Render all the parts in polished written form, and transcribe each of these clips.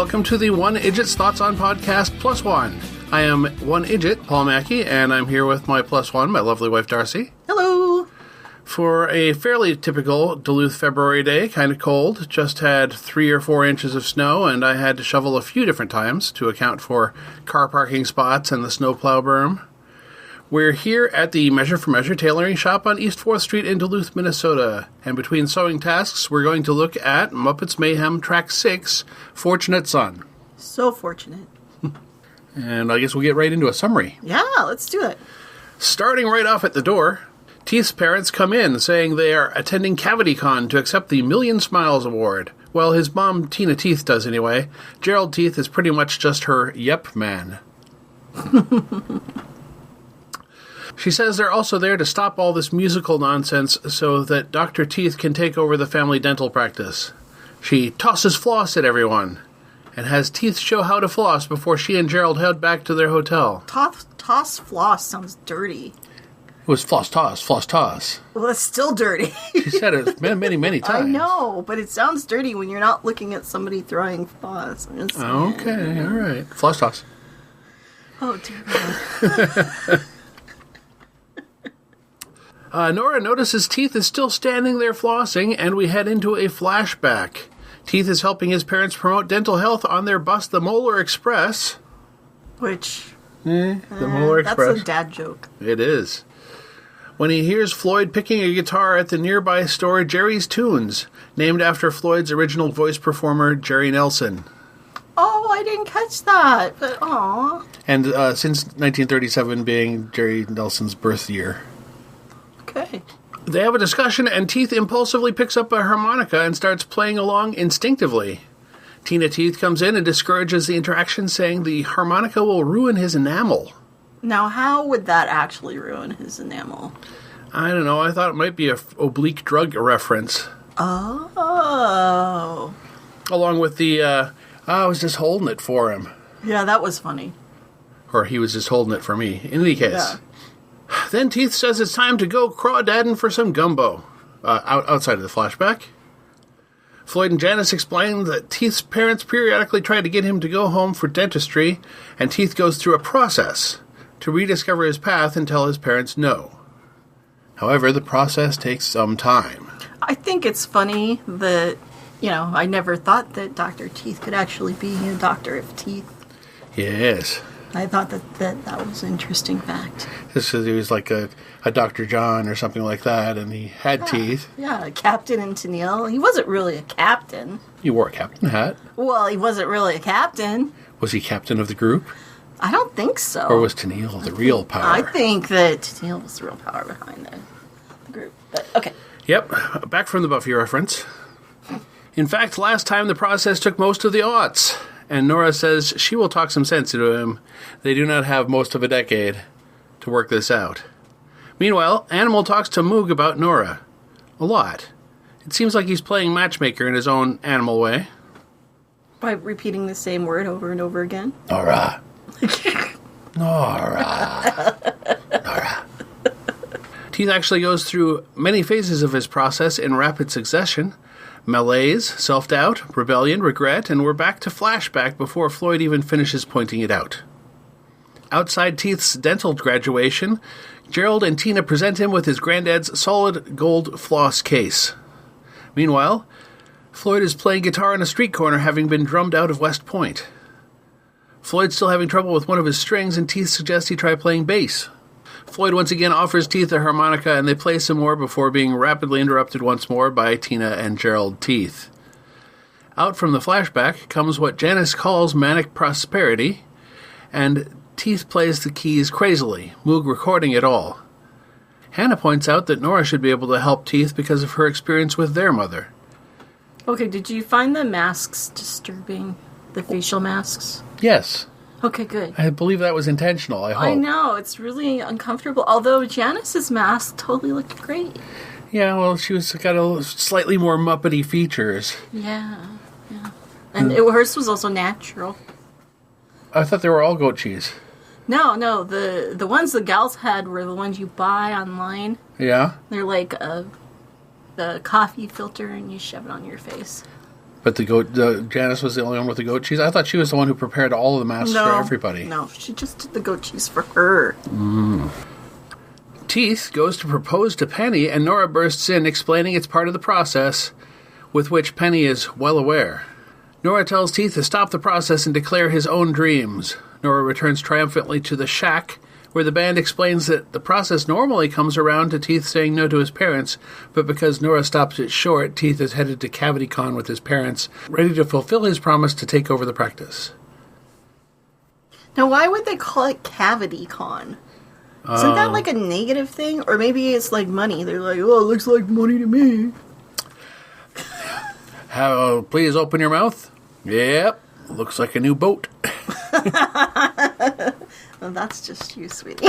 welcome to the One Idjit's Thoughts on Podcast Plus One. I am One Idjit, Paul Mackey, and I'm here with my plus one, my lovely wife Darcy. Hello! For a fairly typical Duluth February day, kind of cold, just had 3 or 4 inches of snow, and I had to shovel a few different times to account for car parking spots and the snowplow berm. We're here at the Measure for Measure tailoring shop on East 4th Street in Duluth, Minnesota. And between sewing tasks, we're going to look at Muppets Mayhem Track 6, Fortunate Son. So fortunate. And I guess we'll get right into a summary. Yeah, let's do it. Starting right off at the door, Teeth's parents come in saying they are attending CavityCon to accept the Million Smiles Award. Well, his mom, Tina Teeth, does anyway. Gerald Teeth is pretty much just her yep man. She says they're also there to stop all this musical nonsense so that Dr. Teeth can take over the family dental practice. She tosses floss at everyone and has Teeth show how to floss before she and Gerald head back to their hotel. Toss floss sounds dirty. It was floss toss. Well, it's still dirty. She said it many, many times. I know, but it sounds dirty when you're not looking at somebody throwing floss. Okay, all right. Floss toss. Oh, dear God. Nora notices Teeth is still standing there flossing, and we head into a flashback. Teeth is helping his parents promote dental health on their bus, the Molar Express. Which? The Molar Express. That's a dad joke. It is. When he hears Floyd picking a guitar at the nearby store Jerry's Tunes, named after Floyd's original voice performer, Jerry Nelson. Oh, I didn't catch that, but aw. And since 1937 being Jerry Nelson's birth year. Okay. They have a discussion, and Teeth impulsively picks up a harmonica and starts playing along instinctively. Tina Teeth comes in and discourages the interaction, saying the harmonica will ruin his enamel. Now, how would that actually ruin his enamel? I don't know. I thought it might be a oblique drug reference. Oh. Along with the, I was just holding it for him. Yeah, that was funny. Or he was just holding it for me. In any case. Yeah. Then Teeth says it's time to go crawdadding for some gumbo. Outside of the flashback. Floyd and Janice explain that Teeth's parents periodically try to get him to go home for dentistry, and Teeth goes through a process to rediscover his path and tell his parents no. However, the process takes some time. I think it's funny that, I never thought that Dr. Teeth could actually be a doctor of teeth. Yes. I thought that was an interesting fact. This is, he was like a Dr. John or something like that, and he had teeth. Yeah, a captain in Tennille. He wasn't really a captain. He wore a captain hat. Well, he wasn't really a captain. Was he captain of the group? I don't think so. Or was Tennille the real power? I think that Tennille was the real power behind the group. But, okay. Yep, back from the Buffy reference. In fact, last time the process took most of the aughts. And Nora says she will talk some sense into him. They do not have most of a decade to work this out. Meanwhile, Animal talks to Moog about Nora. A lot. It seems like he's playing matchmaker in his own animal way. By repeating the same word over and over again? Nora. Nora. Nora. Teeth actually goes through many phases of his process in rapid succession. Malaise, self-doubt, rebellion, regret, and we're back to flashback before Floyd even finishes pointing it out. Outside Teeth's dental graduation, Gerald and Tina present him with his granddad's solid gold floss case. Meanwhile, Floyd is playing guitar in a street corner, having been drummed out of West Point. Floyd's still having trouble with one of his strings, and Teeth suggests he try playing bass. Floyd once again offers Teeth a harmonica, and they play some more before being rapidly interrupted once more by Tina and Gerald Teeth. Out from the flashback comes what Janice calls manic prosperity, and Teeth plays the keys crazily, Moog recording it all. Hannah points out that Nora should be able to help Teeth because of her experience with their mother. Okay, did you find the masks disturbing? The facial masks? Yes. Okay, good. I believe that was intentional, I hope. I know, it's really uncomfortable. Although Janice's mask totally looked great. Yeah, well, she was got a slightly more Muppety features. Yeah. And hers was also natural. I thought they were all goat cheese. No, the ones the gals had were the ones you buy online. Yeah? They're like the coffee filter and you shove it on your face. But Janice was the only one with the goat cheese? I thought she was the one who prepared all of the masks for everybody. No, she just did the goat cheese for her. Teeth goes to propose to Penny, and Nora bursts in, explaining it's part of the process, with which Penny is well aware. Nora tells Teeth to stop the process and declare his own dreams. Nora returns triumphantly to the shack, where the band explains that the process normally comes around to Teeth saying no to his parents, but because Nora stops it short, Teeth is headed to CavityCon with his parents, ready to fulfill his promise to take over the practice. Now, why would they call it CavityCon? Isn't that like a negative thing? Or maybe it's like money. They're like, oh, it looks like money to me. Please open your mouth. Yep, looks like a new boat. Well, that's just you, sweetie.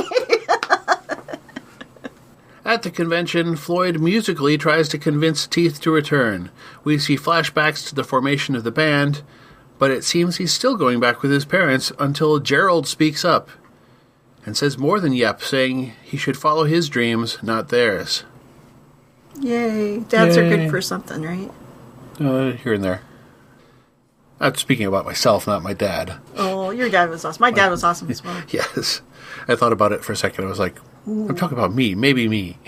At the convention, Floyd musically tries to convince Teeth to return. We see flashbacks to the formation of the band, but it seems he's still going back with his parents until Gerald speaks up and says more than yep, saying he should follow his dreams, not theirs. Yay. Dads are good for something, right? Here and there. I'm speaking about myself, not my dad. Oh, your dad was awesome. My dad was awesome as well. Yes. I thought about it for a second. I was like, I'm talking about me. Maybe me.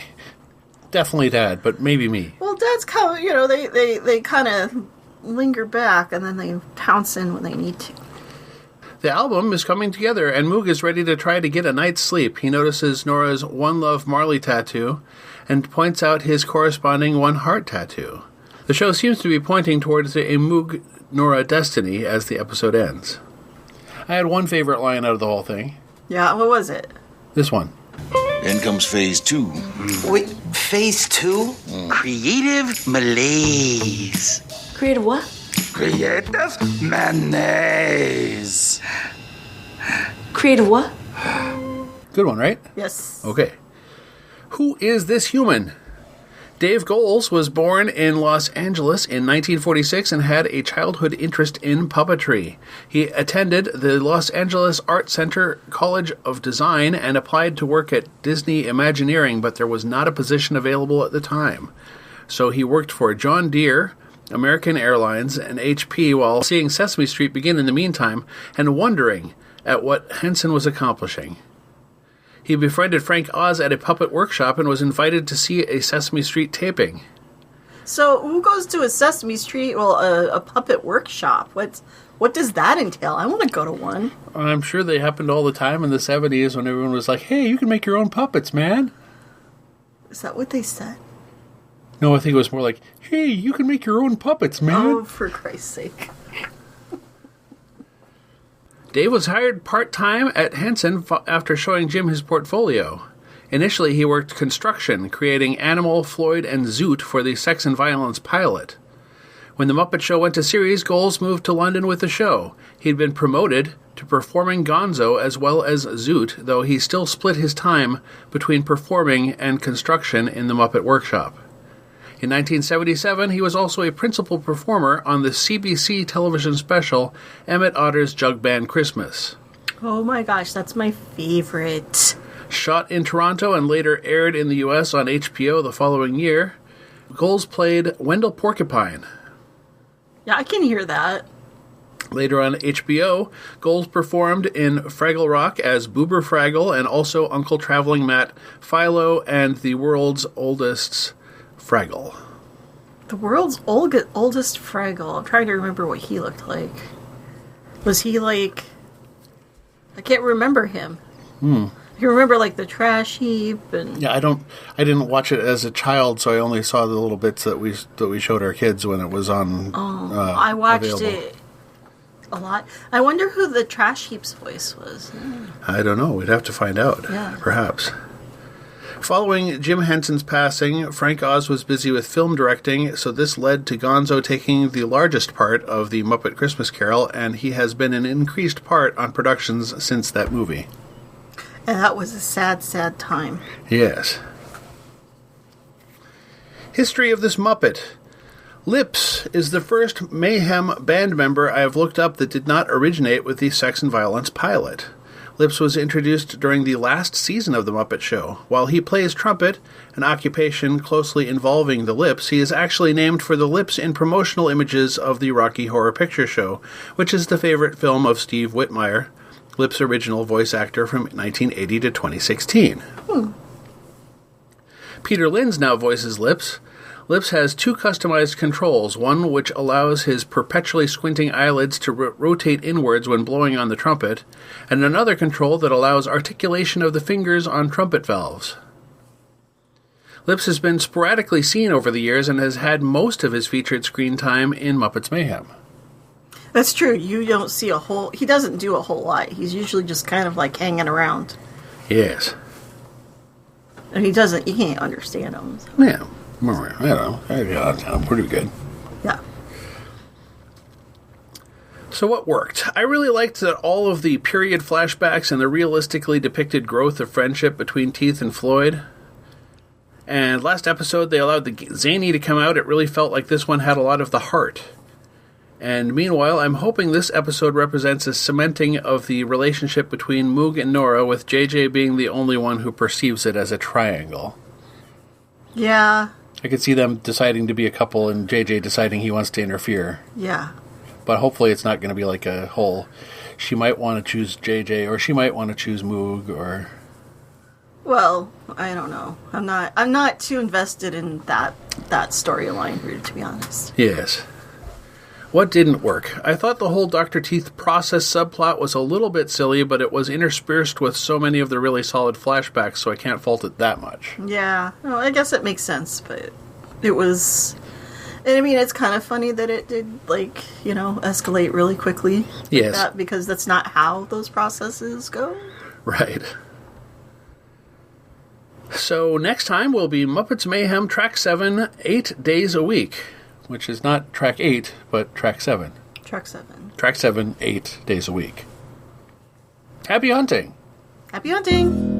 Definitely dad, but maybe me. Well, dads kind of, they kind of linger back and then they pounce in when they need to. The album is coming together, and Moog is ready to try to get a night's sleep. He notices Nora's One Love Marley tattoo and points out his corresponding One Heart tattoo. The show seems to be pointing towards a Moog-Nora destiny as the episode ends. I had one favorite line out of the whole thing. Yeah, what was it? This one. Then comes phase 2. Wait, phase 2? Creative malaise. Creative what? Creative malaise. Creative what? Good one, right? Yes. Okay. Who is this human? Dave Goelz was born in Los Angeles in 1946 and had a childhood interest in puppetry. He attended the Los Angeles Art Center College of Design and applied to work at Disney Imagineering, but there was not a position available at the time. So he worked for John Deere, American Airlines, and HP while seeing Sesame Street begin in the meantime and wondering at what Henson was accomplishing. He befriended Frank Oz at a puppet workshop and was invited to see a Sesame Street taping. So, who goes to a Sesame Street, a puppet workshop? What does that entail? I want to go to one. I'm sure they happened all the time in the 70s when everyone was like, hey, you can make your own puppets, man. Is that what they said? No, I think it was more like, hey, you can make your own puppets, man. Oh, for Christ's sake. Dave was hired part-time at Henson after showing Jim his portfolio. Initially, he worked construction, creating Animal, Floyd, and Zoot for the Sex and Violence pilot. When the Muppet Show went to series, Goelz moved to London with the show. He'd been promoted to performing Gonzo as well as Zoot, though he still split his time between performing and construction in the Muppet Workshop. In 1977, he was also a principal performer on the CBC television special Emmett Otter's Jug Band Christmas. Oh my gosh, that's my favorite. Shot in Toronto and later aired in the U.S. on HBO the following year, Goelz played Wendell Porcupine. Yeah, I can hear that. Later on HBO, Goelz performed in Fraggle Rock as Boober Fraggle and also Uncle Traveling Matt, Philo, and the world's oldest Fraggle. The world's oldest Fraggle. I'm trying to remember what he looked like. Was he like... I can't remember him. You remember like the trash heap and... Yeah, I didn't watch it as a child, so I only saw the little bits that we showed our kids when it was on. I watched available. it a lot. I wonder who the trash heap's voice was. I don't know. We'd have to find out. Yeah. Perhaps. Following Jim Henson's passing, Frank Oz was busy with film directing, so this led to Gonzo taking the largest part of the Muppet Christmas Carol, and he has been an increased part on productions since that movie. And that was a sad, sad time. Yes. History of this Muppet. Lips is the first Mayhem band member I have looked up that did not originate with the Sex and Violence pilot. Lips was introduced during the last season of The Muppet Show. While he plays trumpet, an occupation closely involving the lips, he is actually named for the lips in promotional images of the Rocky Horror Picture Show, which is the favorite film of Steve Whitmire, Lips' original voice actor from 1980 to 2016. Peter Linz now voices Lips. Lips has two customized controls, one which allows his perpetually squinting eyelids to rotate inwards when blowing on the trumpet, and another control that allows articulation of the fingers on trumpet valves. Lips has been sporadically seen over the years and has had most of his featured screen time in Muppets Mayhem. That's true. You don't see he doesn't do a whole lot. He's usually just kind of like hanging around. Yes. And you can't understand him. So. Yeah. I don't know. I'm pretty good. Yeah. So what worked? I really liked that all of the period flashbacks and the realistically depicted growth of friendship between Teeth and Floyd. And last episode, they allowed the zany to come out. It really felt like this one had a lot of the heart. And meanwhile, I'm hoping this episode represents a cementing of the relationship between Moog and Nora, with JJ being the only one who perceives it as a triangle. Yeah. I could see them deciding to be a couple and JJ deciding he wants to interfere. Yeah. But hopefully it's not going to be like a whole, she might want to choose JJ or she might want to choose Moog or... Well, I don't know. I'm not too invested in that storyline, to be honest. Yes. What didn't work? I thought the whole Dr. Teeth process subplot was a little bit silly, but it was interspersed with so many of the really solid flashbacks, so I can't fault it that much. Yeah. Well, I guess it makes sense, but it was... And I mean, it's kind of funny that it did, escalate really quickly. Yes. Like that, because that's not how those processes go. Right. So next time will be Muppets Mayhem Track 7, 8 days a week. Which is not track 8, but track 7. Track 7. Track 7, 8 days a week. Happy hunting! Happy hunting!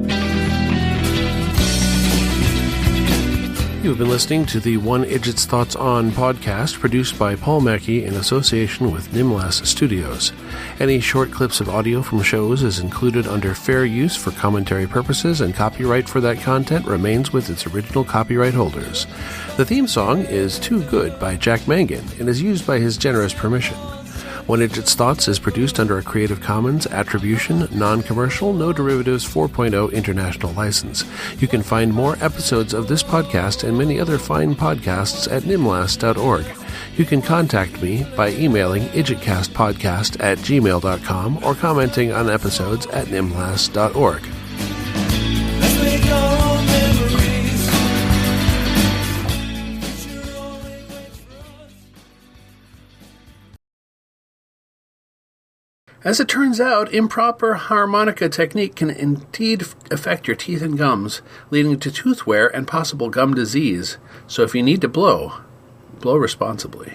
You've been listening to the One Idjit's Thoughts On podcast, produced by Paul Mackey in association with Nimlas Studios. Any short clips of audio from shows is included under fair use for commentary purposes, and copyright for that content remains with its original copyright holders. The theme song is Too Good by Jack Mangan and is used by his generous permission. One Idjit's Thoughts is produced under a Creative Commons Attribution, Non-Commercial, No Derivatives 4.0 International License. You can find more episodes of this podcast and many other fine podcasts at nimlas.org. You can contact me by emailing idjitcastpodcast@gmail.com or commenting on episodes at nimlas.org. As it turns out, improper harmonica technique can indeed affect your teeth and gums, leading to tooth wear and possible gum disease. So if you need to blow responsibly.